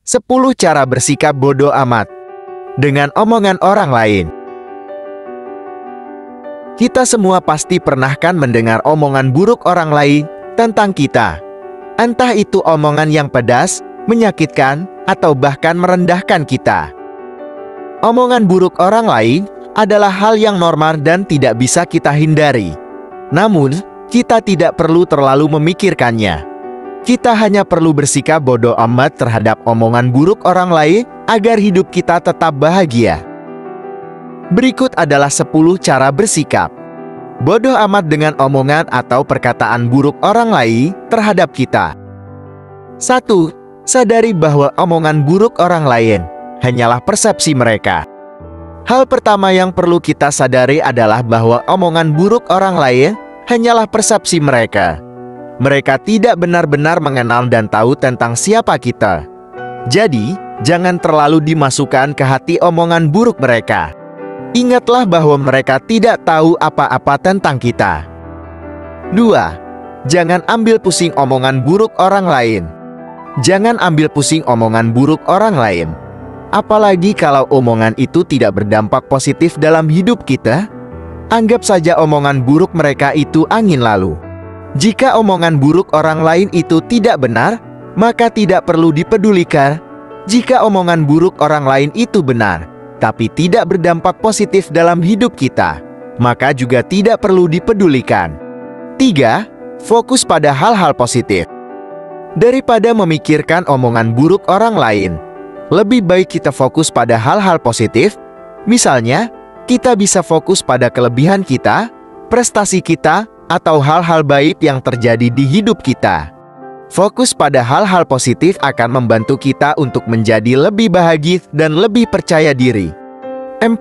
10 cara bersikap bodoh amat dengan omongan orang lain. Kita semua pasti pernah kan mendengar omongan buruk orang lain tentang kita. Entah itu omongan yang pedas, menyakitkan, atau bahkan merendahkan kita. Omongan buruk orang lain adalah hal yang normal dan tidak bisa kita hindari. Namun, kita tidak perlu terlalu memikirkannya. Kita hanya perlu bersikap bodoh amat terhadap omongan buruk orang lain agar hidup kita tetap bahagia. Berikut adalah 10 cara bersikap bodoh amat dengan omongan atau perkataan buruk orang lain terhadap kita. 1. Sadari bahwa omongan buruk orang lain hanyalah persepsi mereka. Hal pertama yang perlu kita sadari adalah bahwa omongan buruk orang lain hanyalah persepsi mereka. Mereka tidak benar-benar mengenal dan tahu tentang siapa kita. Jadi, jangan terlalu dimasukkan ke hati omongan buruk mereka. Ingatlah bahwa mereka tidak tahu apa-apa tentang kita. 2. Jangan ambil pusing omongan buruk orang lain. Jangan ambil pusing omongan buruk orang lain. Apalagi kalau omongan itu tidak berdampak positif dalam hidup kita. Anggap saja omongan buruk mereka itu angin lalu. Jika omongan buruk orang lain itu tidak benar, maka tidak perlu dipedulikan. Jika omongan buruk orang lain itu benar, tapi tidak berdampak positif dalam hidup kita, maka juga tidak perlu dipedulikan. 3. Fokus pada hal-hal positif. Daripada memikirkan omongan buruk orang lain, lebih baik kita fokus pada hal-hal positif. Misalnya, kita bisa fokus pada kelebihan kita, prestasi kita, atau hal-hal baik yang terjadi di hidup kita. Fokus pada hal-hal positif akan membantu kita untuk menjadi lebih bahagia dan lebih percaya diri. 4.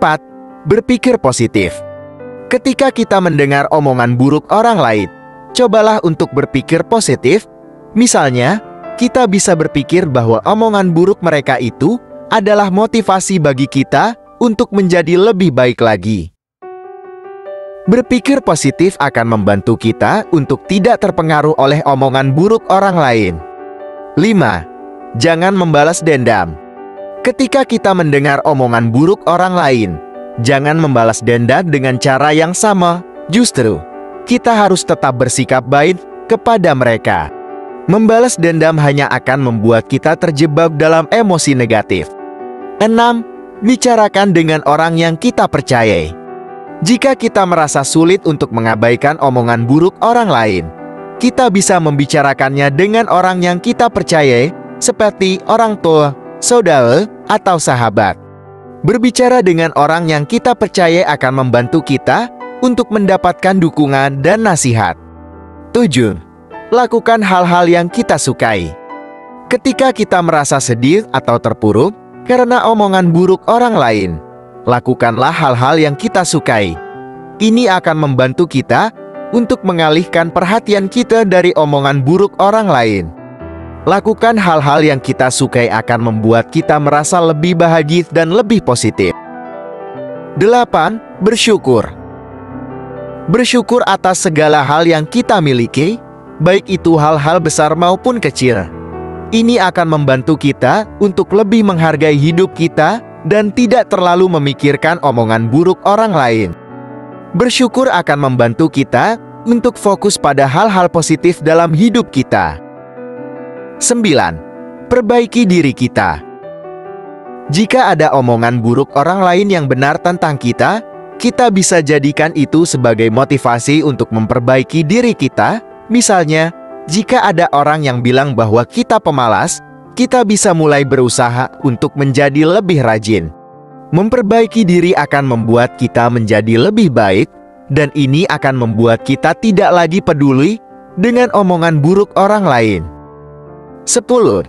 Berpikir positif. Ketika kita mendengar omongan buruk orang lain, cobalah untuk berpikir positif. Misalnya, kita bisa berpikir bahwa omongan buruk mereka itu adalah motivasi bagi kita untuk menjadi lebih baik lagi. Berpikir positif akan membantu kita untuk tidak terpengaruh oleh omongan buruk orang lain. 5. Jangan membalas dendam. Ketika kita mendengar omongan buruk orang lain, jangan membalas dendam dengan cara yang sama. Justru, kita harus tetap bersikap baik kepada mereka. Membalas dendam hanya akan membuat kita terjebak dalam emosi negatif. 6. Bicarakan dengan orang yang kita percayai. Jika kita merasa sulit untuk mengabaikan omongan buruk orang lain, kita bisa membicarakannya dengan orang yang kita percayai, seperti orang tua, saudara, atau sahabat. Berbicara dengan orang yang kita percayai akan membantu kita untuk mendapatkan dukungan dan nasihat. 7. Lakukan hal-hal yang kita sukai. Ketika kita merasa sedih atau terpuruk karena omongan buruk orang lain, lakukanlah hal-hal yang kita sukai. Ini akan membantu kita untuk mengalihkan perhatian kita dari omongan buruk orang lain. Lakukan hal-hal yang kita sukai akan membuat kita merasa lebih bahagia dan lebih positif. 8. Bersyukur. Bersyukur atas segala hal yang kita miliki, baik itu hal-hal besar maupun kecil. Ini akan membantu kita untuk lebih menghargai hidup kita dan tidak terlalu memikirkan omongan buruk orang lain. Bersyukur akan membantu kita untuk fokus pada hal-hal positif dalam hidup kita. 9. Perbaiki diri kita. Jika ada omongan buruk orang lain yang benar tentang kita, kita bisa jadikan itu sebagai motivasi untuk memperbaiki diri kita. Misalnya, jika ada orang yang bilang bahwa kita pemalas, kita bisa mulai berusaha untuk menjadi lebih rajin. Memperbaiki diri akan membuat kita menjadi lebih baik, dan ini akan membuat kita tidak lagi peduli dengan omongan buruk orang lain. 10.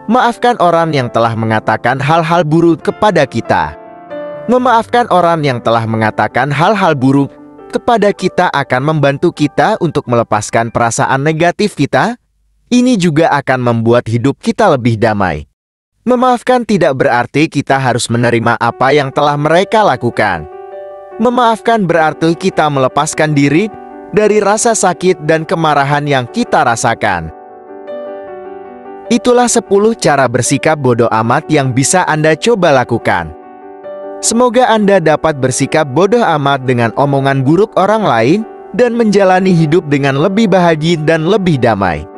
Maafkan orang yang telah mengatakan hal-hal buruk kepada kita. Memaafkan orang yang telah mengatakan hal-hal buruk kepada kita akan membantu kita untuk melepaskan perasaan negatif kita. Ini juga akan membuat hidup kita lebih damai. Memaafkan tidak berarti kita harus menerima apa yang telah mereka lakukan. Memaafkan berarti kita melepaskan diri dari rasa sakit dan kemarahan yang kita rasakan. Itulah 10 cara bersikap bodoh amat yang bisa Anda coba lakukan. Semoga Anda dapat bersikap bodoh amat dengan omongan buruk orang lain dan menjalani hidup dengan lebih bahagia dan lebih damai.